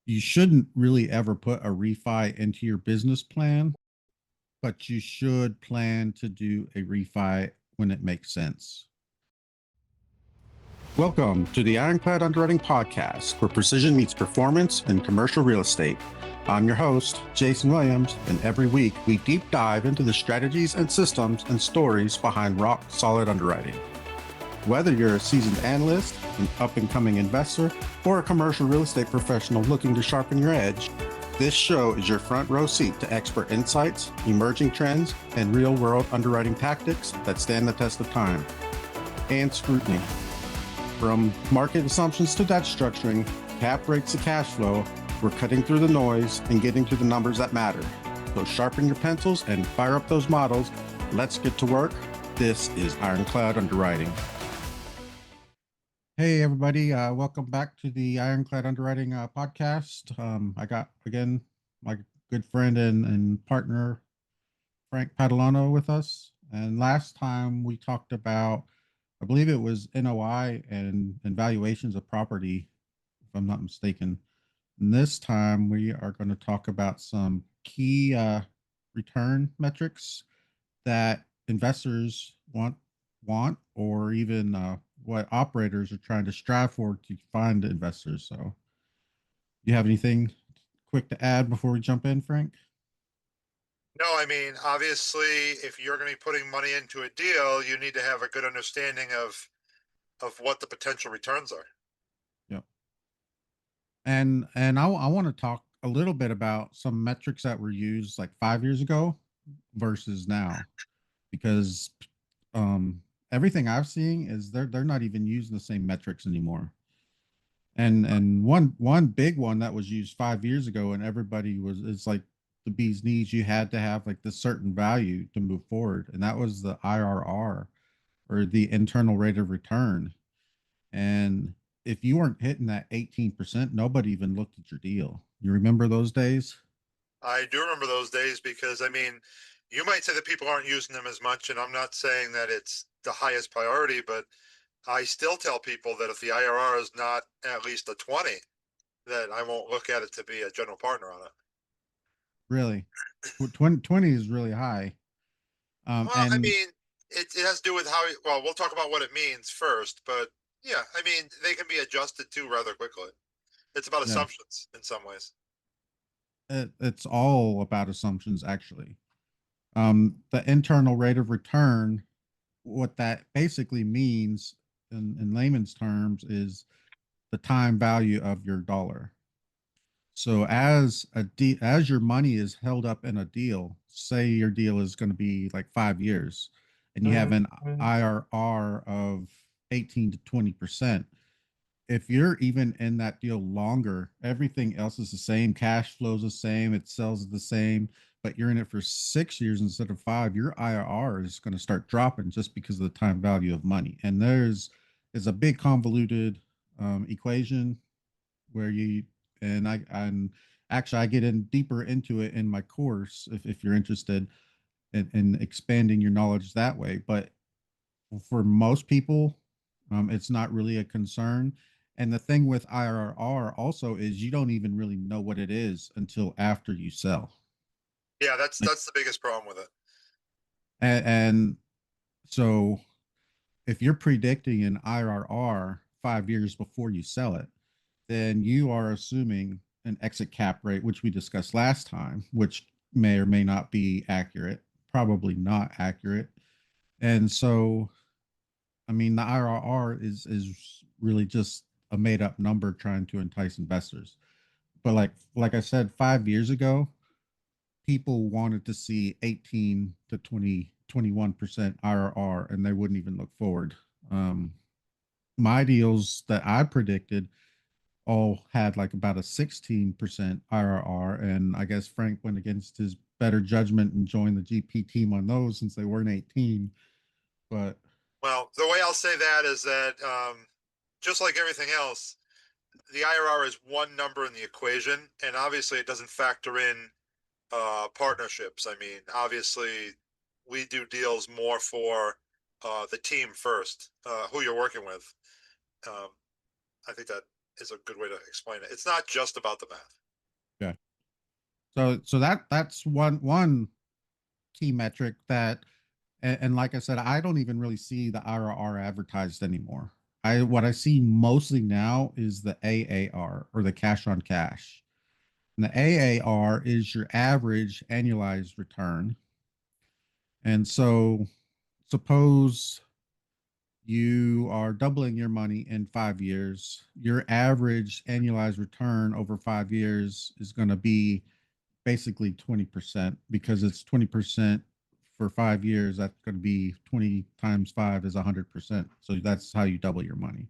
You shouldn't really ever put a refi into your business plan, but you should plan to do a refi when it makes sense. Welcome to the Ironclad Underwriting Podcast, where precision meets performance in commercial real estate. I'm your host, Jason Williams, and every week we deep dive into the strategies and systems and stories behind rock solid underwriting. Whether you're a seasoned analyst, an up and coming investor, or a commercial real estate professional looking to sharpen your edge, this show is your front row seat to expert insights, emerging trends, and real world underwriting tactics that stand the test of time and scrutiny. From market assumptions to debt structuring, cap rates to cash flow, we're cutting through the noise and getting to the numbers that matter. So sharpen your pencils and fire up those models. Let's get to work. This is Ironclad Underwriting. Hey, everybody. Welcome back to the Ironclad Underwriting Podcast. I got, again, my good friend and partner, Frank Patalano, with us. And last time we talked about, I believe it was NOI and valuations of property, if I'm not mistaken. And this time we are going to talk about some key return metrics that investors want or even what operators are trying to strive for to find investors. So, you have anything quick to add before we jump in, Frank? No, I mean, obviously, if you're going to be putting money into a deal, you need to have a good understanding of what the potential returns are. Yep. And I want to talk a little bit about some metrics that were used like 5 years ago versus now, because um, everything I've seen is they're not even using the same metrics anymore. And one big one that was used 5 years ago, and everybody was, it's like the bee's knees. You had to have like this certain value to move forward, and that was the IRR, or the internal rate of return. And if you weren't hitting that 18%, nobody even looked at your deal. You remember those days? I do remember those days because, I mean, you might say that people aren't using them as much, and I'm not saying that it's the highest priority, but I still tell people that if the IRR is not at least a 20, that I won't look at it to be a general partner on it. Really? 20 is really high. Well, I And mean, it has to do with how, well, we'll talk about what it means first, but yeah, I mean, they can be adjusted to rather quickly. It's about yeah, assumptions in some ways. it's all about assumptions, actually. The internal rate of return, what that basically means in layman's terms, is the time value of your dollar. So as your money is held up in a deal, say your deal is going to be like 5 years, and you have an IRR of 18 to 20%. If you're even in that deal longer, everything else is the same. Cash flows the same. It sells the same, but you're in it for 6 years instead of five. Your IRR is going to start dropping just because of the time value of money. And there's a big convoluted equation where you and actually I get in deeper into it in my course if you're interested in expanding your knowledge that way. But for most people, it's not really a concern. And the thing with IRR also is you don't even really know what it is until after you sell. Yeah, Like, that's the biggest problem with it. and so if you're predicting an IRR 5 years before you sell it, then you are assuming an exit cap rate, which we discussed last time, which may or may not be accurate, probably not accurate. And so, I mean, the IRR is really just a made up number trying to entice investors. But like I said, 5 years ago, people wanted to see 18 to 21% IRR, and they wouldn't even look forward. My deals that I predicted all had like about a 16% IRR. And I guess Frank went against his better judgment and joined the GP team on those since they weren't 18. But Well, the way I'll say that is that just like everything else, the IRR is one number in the equation, and obviously it doesn't factor in partnerships. I mean, obviously we do deals more for the team first, who you're working with. Um, I think that is a good way to explain it. It's not just about the math. Yeah. So that's one key metric that, and like I said, I don't even really see the IRR advertised anymore. What I see mostly now is the AAR, or the cash on cash. And the AAR is your average annualized return. And so suppose you are doubling your money in 5 years, your average annualized return over 5 years is going to be basically 20%, because it's 20% for 5 years. That's going to be 20 times five is 100%. So that's how you double your money.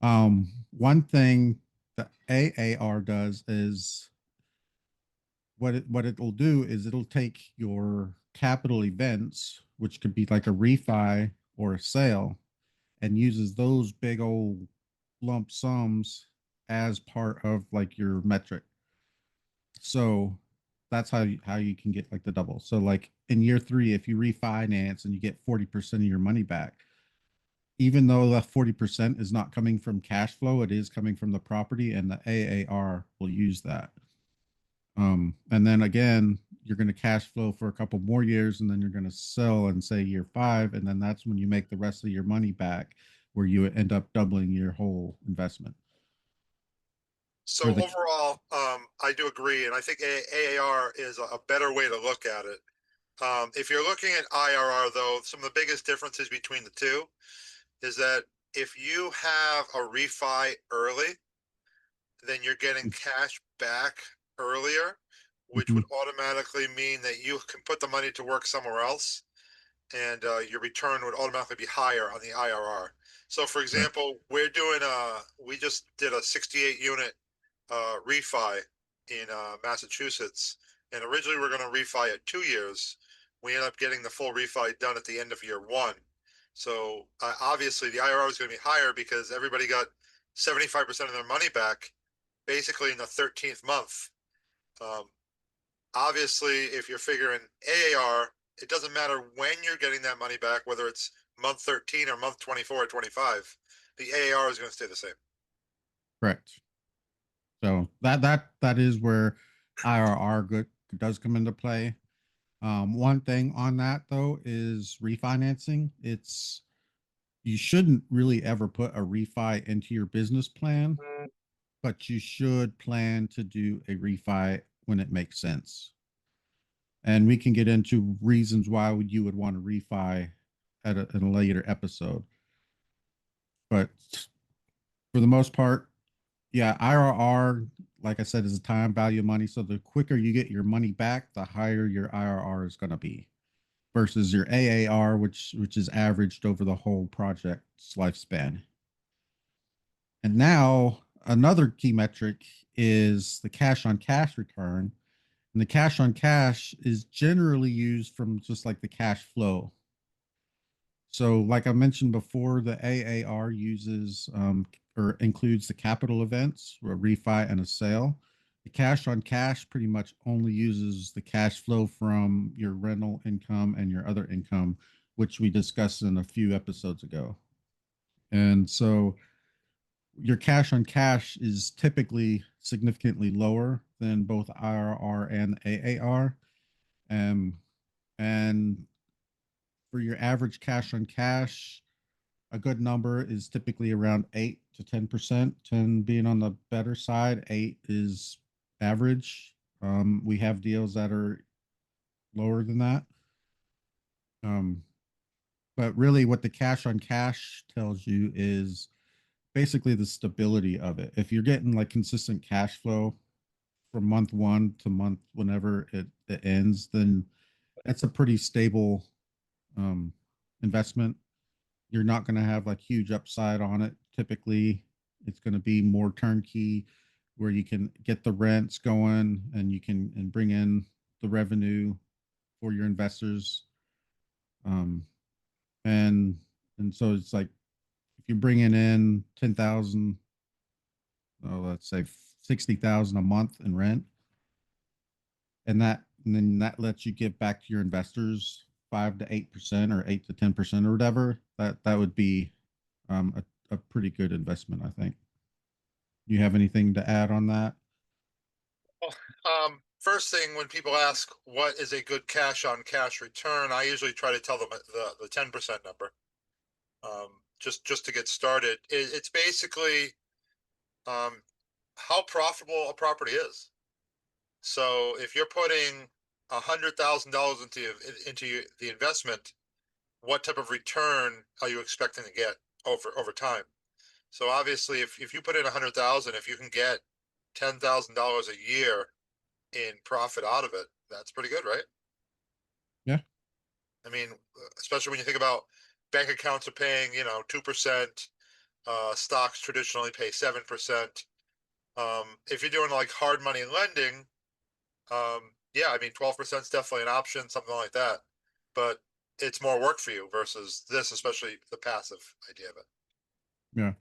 One thing that AAR does is, what it'll do is it'll take your capital events, which could be like a refi or a sale, and uses those big old lump sums as part of like your metric. So that's how you can get like the double. So like in year 3, if you refinance and you get 40% of your money back, even though that 40% is not coming from cash flow, it is coming from the property, and the AAR will use that. And then again, you're going to cash flow for a couple more years, and then you're going to sell in, say, year 5, and then that's when you make the rest of your money back, where you end up doubling your whole investment. So Where the overall, I do agree, and I think AAR is a better way to look at it. If you're looking at IRR, though, some of the biggest differences between the two is that if you have a refi early, then you're getting cash back earlier, which Mhm. would automatically mean that you can put the money to work somewhere else, and your return would automatically be higher on the IRR. So, for Right. example, we just did a 68 unit refi in Massachusetts, and originally we are going to refi at 2 years. We ended up getting the full refi done at the end of year 1. So obviously the IRR is going to be higher because everybody got 75% of their money back basically in the 13th month. Um, Obviously, if you're figuring AAR, it doesn't matter when you're getting that money back, whether it's month 13 or month 24 or 25, the AAR is going to stay the same. Correct. So that is where IRR good does come into play. One thing on that though is refinancing. It's You shouldn't really ever put a refi into your business plan, but you should plan to do a refi when it makes sense. And we can get into reasons why you would want to refi in a later episode. But for the most part, yeah, IRR, like I said, is a time value of money. So the quicker you get your money back, the higher your IRR is going to be, versus your AAR, which is averaged over the whole project's lifespan. And now another key metric is the cash on cash return. And the cash on cash is generally used from just like the cash flow. So, like I mentioned before, the AAR uses or includes the capital events, a refi and a sale. The cash on cash pretty much only uses the cash flow from your rental income and your other income, which we discussed in a few episodes ago. And so your cash on cash is typically significantly lower than both IRR and AAR. Um, and for your average cash on cash, a good number is typically around 8 to 10%. 10 being on the better side, 8 is average. We have deals that are lower than that. Um, but really, what the cash on cash tells you is basically the stability of it. If you're getting like consistent cash flow from month 1 to month whenever it ends, then that's a pretty stable um, investment. You're not going to have like huge upside on it. Typically, it's going to be more turnkey, where you can get the rents going and you can and bring in the revenue for your investors. Um, and and so it's like, if you're bringing in 10,000, let's say 60,000 a month in rent, and then that lets you give back to your investors 5 to 8% or 8 to 10% or whatever. That would be a pretty good investment, I think. You have anything to add on that? First thing when people ask what is a good cash on cash return, I usually try to tell them the 10% number. Just to get started. It's basically um, how profitable a property is. So if you're putting $100,000 into the investment, what type of return are you expecting to get over time? So obviously, if you put in 100,000, if you can get $10,000 a year in profit out of it, that's pretty good, right? Yeah. I mean, especially when you think about bank accounts are paying, 2%. Stocks traditionally pay 7%. If you're doing like hard money lending, yeah, I mean, 12% is definitely an option, something like that. But it's more work for you versus this, especially the passive idea of it. Yeah.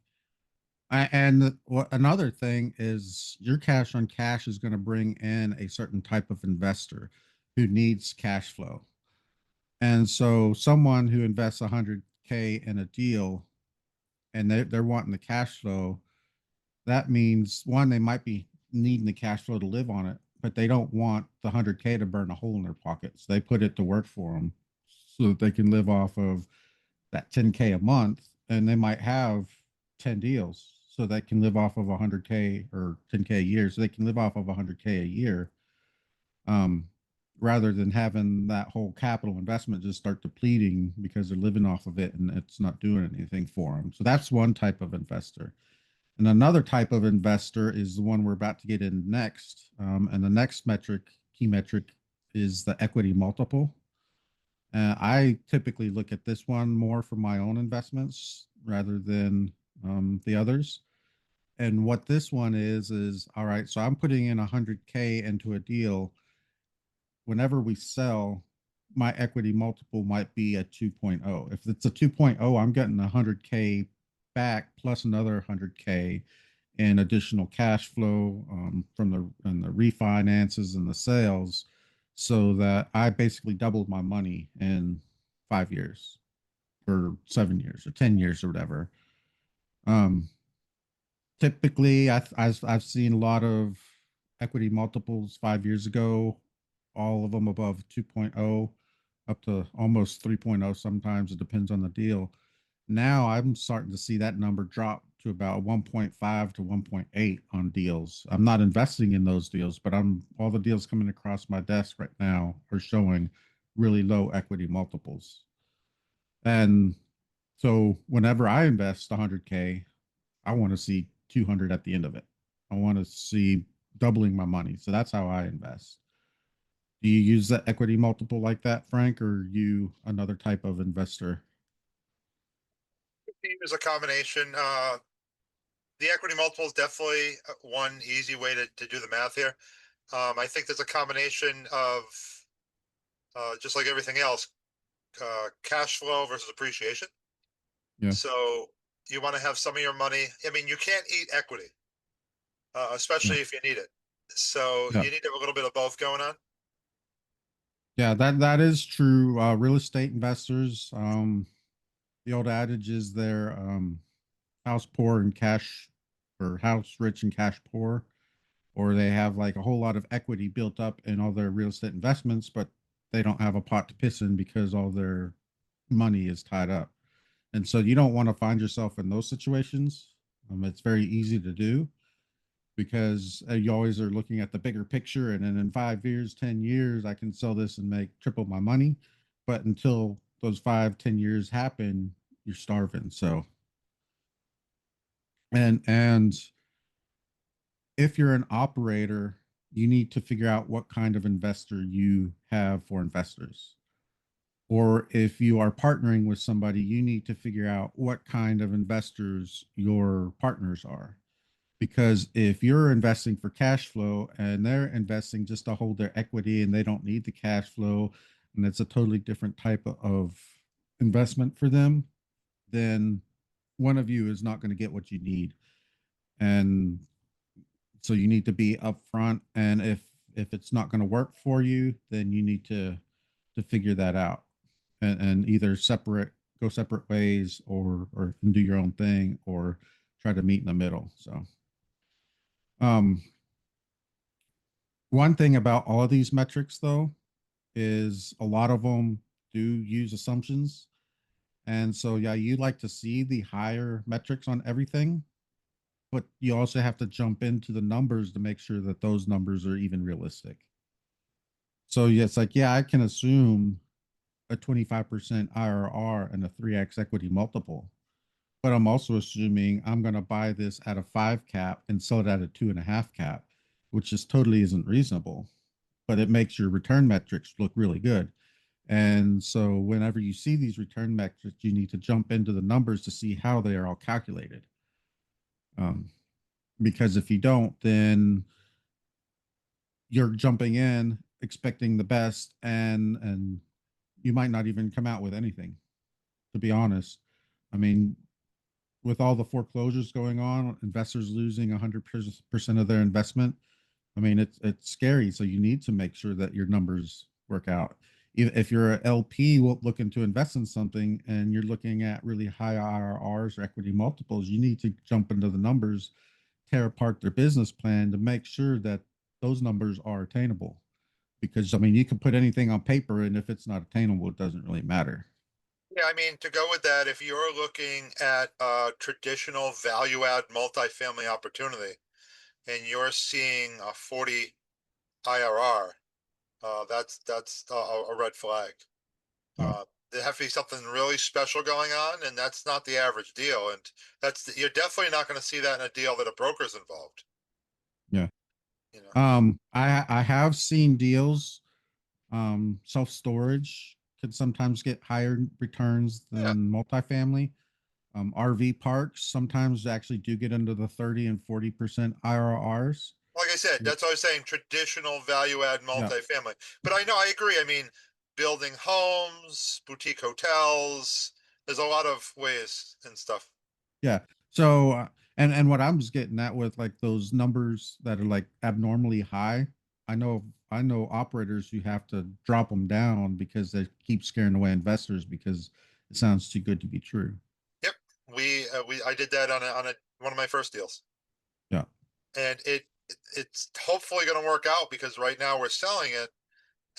And what another thing is your cash on cash is going to bring in a certain type of investor who needs cash flow. And so someone who invests 100K in a deal and they're wanting the cash flow, that means one, they might be needing the cash flow to live on it, but they don't want the 100K to burn a hole in their pockets. They put it to work for them so that they can live off of that 10K a month, and they might have 10 deals so they can live off of 100K or 10K a year. So they can live off of 100K a year, um, rather than having that whole capital investment just start depleting because they're living off of it and it's not doing anything for them. So that's one type of investor. And another type of investor is the one we're about to get in next. And the next key metric, is the equity multiple. I typically look at this one more for my own investments rather than the others. And what this one is all right. So I'm putting in 100K into a deal. Whenever we sell, my equity multiple might be a 2.0. If it's a 2.0, I'm getting 100K back plus another 100K in additional cash flow from the refinances and the sales, so that I basically doubled my money in 5 years or 7 years or 10 years or whatever. Um, Typically, I've seen a lot of equity multiples 5 years ago, all of them above 2.0, up to almost 3.0 sometimes. It depends on the deal. Now I'm starting to see that number drop to about 1.5 to 1.8 on deals. I'm not investing in those deals, but I'm all the deals coming across my desk right now are showing really low equity multiples. And so whenever I invest 100K, I want to see 200 at the end of it. I want to see doubling my money. So that's how I invest. Do you use the equity multiple like that, Frank, or are you another type of investor? There's a combination. The equity multiple is definitely one easy way to do the math here. I think there's a combination of just like everything else, cash flow versus appreciation. Yeah. So you want to have some of your money. I mean, you can't eat equity, Yeah. especially if you need it. So Yeah. you need to have a little bit of both going on. Yeah, that is true. Real estate investors, the old adage is they're house poor and cash, or house rich and cash poor, or they have like a whole lot of equity built up in all their real estate investments, but they don't have a pot to piss in because all their money is tied up. And so you don't want to find yourself in those situations. It's very easy to do because you always are looking at the bigger picture. And then in 5 years, 10 years, I can sell this and make triple my money. But until those 5, 10 years happen, you're starving. So, and if you're an operator, you need to figure out what kind of investor you have for investors. Or if you are partnering with somebody, you need to figure out what kind of investors your partners are. Because if you're investing for cash flow and they're investing just to hold their equity and they don't need the cash flow, and it's a totally different type of investment for them, then one of you is not going to get what you need. And so you need to be upfront. And if it's not going to work for you, then you need to figure that out, and either go separate ways, or do your own thing, or try to meet in the middle. So Um, One thing about all of these metrics, though, is a lot of them do use assumptions. And so, yeah, you like to see the higher metrics on everything, but you also have to jump into the numbers to make sure that those numbers are even realistic. So, yeah, it's like, yeah, I can assume a 25% IRR and a 3x equity multiple, but I'm also assuming I'm going to buy this at a 5 cap and sell it at a 2.5 cap, which just totally isn't reasonable, but it makes your return metrics look really good. And so whenever you see these return metrics, you need to jump into the numbers to see how they are all calculated. Um, because if you don't, then you're jumping in expecting the best, and you might not even come out with anything. To be honest, I mean, with all the foreclosures going on, investors losing 100% of their investment. I mean, it's scary. So you need to make sure that your numbers work out. If you're an LP looking to invest in something and you're looking at really high IRRs or equity multiples, you need to jump into the numbers, tear apart their business plan to make sure that those numbers are attainable. Because I mean, you can put anything on paper, and if it's not attainable, it doesn't really matter. Yeah, I mean, to go with that, if you're looking at a traditional value add multifamily opportunity and you're seeing a 40 IRR, that's a red flag. So Uh, there have to be something really special going on, and that's not the average deal. And you're definitely not going to see that in a deal that a broker's involved. yeah, You know, I have seen deals. Self storage could sometimes get higher returns yeah. than multifamily. RV parks sometimes actually do get into the 30 and 40% IRRs. Like I said, that's what I was saying. Traditional value add Yeah, multifamily. But I know I agree. I mean, building homes, boutique hotels. There's a lot of ways and stuff. yeah. So, and what I'm just getting at with like those numbers that are like abnormally high, I know operators who have to drop them down because they keep scaring away investors because it sounds too good to be true. Yep, we I did that on a one of my first deals, Yeah, and it's hopefully going to work out because right now we're selling it,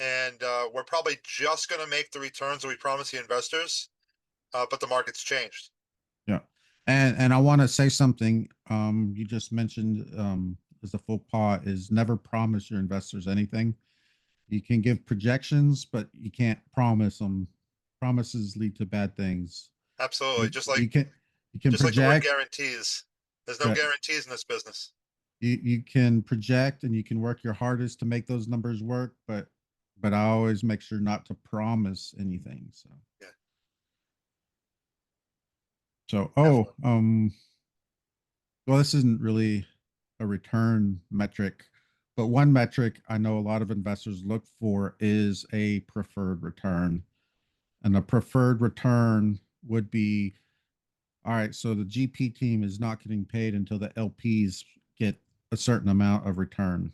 and we're probably just going to make the returns that we promised the investors, but the market's changed. yeah. And I want to say something. You just mentioned as a faux pas is never promise your investors anything. You can give projections, but you can't promise them. Promises lead to bad things. Absolutely, You you can you can just like the word project. guarantees. There's no Yeah, guarantees in this business. you can project and you can work your hardest to make those numbers work, but I always make sure not to promise anything. So Yeah, so definitely. well, this isn't really a return metric, but one metric I know a lot of investors look for is a preferred return. And a preferred return would be all right, so the GP team is not getting paid until the LPs get a certain amount of return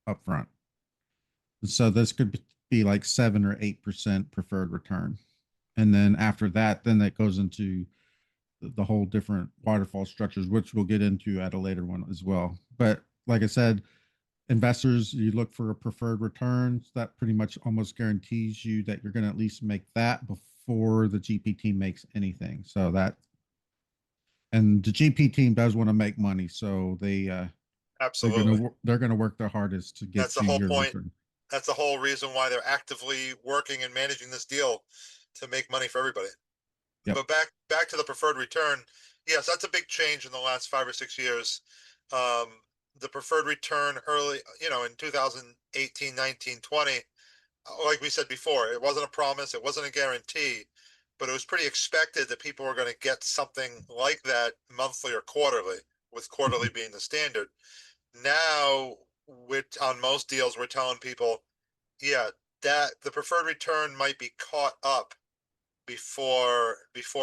upfront. So this could be like 7 or 8% preferred return. And then after that, then that goes into the whole different waterfall structures, which we'll get into at a later one as well. But like I said, investors, you look for a preferred return. That pretty much almost guarantees you that you're going to at least make that before the GP team makes anything. So that, and the GP team does want to make money, so Absolutely. they're gonna work their hardest to That's get the you whole your point. return. That's the whole reason why they're actively working and managing this deal to make money for everybody. Yep. But back to the preferred return. Yes, that's a big change in the last 5 or 6 years. The preferred return early, in 2018, 19, 20, like we said before, it wasn't a promise, it wasn't a guarantee, but it was pretty expected that people were going to get something like that monthly or quarterly, with quarterly Mhm. being the standard. Now, on most deals, we're telling people, yeah, that the preferred return might be caught up before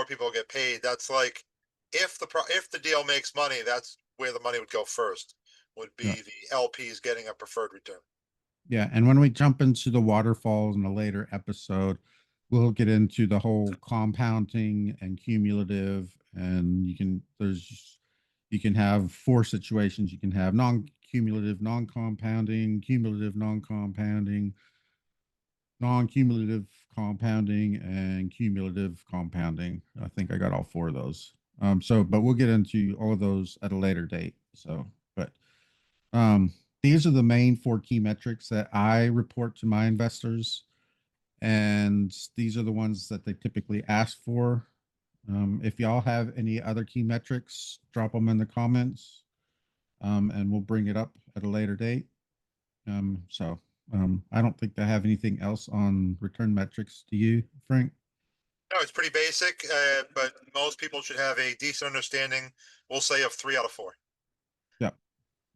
people get paid. That's like if the deal makes money, that's where the money would go first. Would Yeah. be the LPs getting a preferred return. Yeah. And when we jump into the waterfalls in a later episode, we'll get into the whole compounding and cumulative. And You can have four situations. You can have non-cumulative, non-compounding, cumulative, non-compounding, non-cumulative compounding, and cumulative compounding. I think I got all four of those. But we'll get into all of those at a later date. But these are the main four key metrics that I report to my investors, and these are the ones that they typically ask for. If y'all have any other key metrics, drop them in the comments, and we'll bring it up at a later date. I don't think I have anything else on return metrics. Do you, Frank? No, it's pretty basic, but most people should have a decent understanding, we'll say, of 3 out of 4. Yep.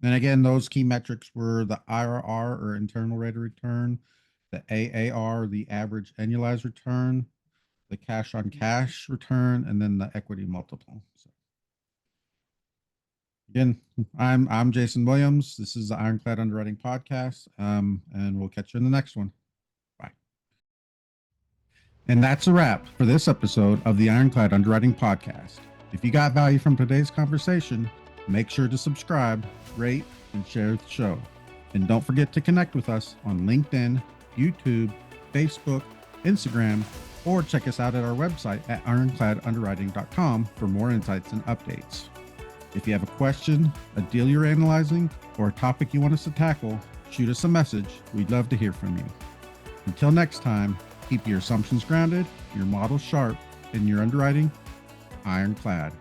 And again, those key metrics were the IRR, or internal rate of return, the AAR, the average annualized return, the cash on cash return, and then the equity multiple. So again, I'm Jason Williams. This is the Ironclad Underwriting Podcast, and we'll catch you in the next one. Bye. And that's a wrap for this episode of the Ironclad Underwriting Podcast. If you got value from today's conversation, make sure to subscribe, rate, and share the show. And don't forget to connect with us on LinkedIn, YouTube, Facebook, Instagram, or check us out at our website at ironcladunderwriting.com for more insights and updates. If you have a question, a deal you're analyzing, or a topic you want us to tackle, shoot us a message. We'd love to hear from you. Until next time, keep your assumptions grounded, your models sharp, and your underwriting ironclad.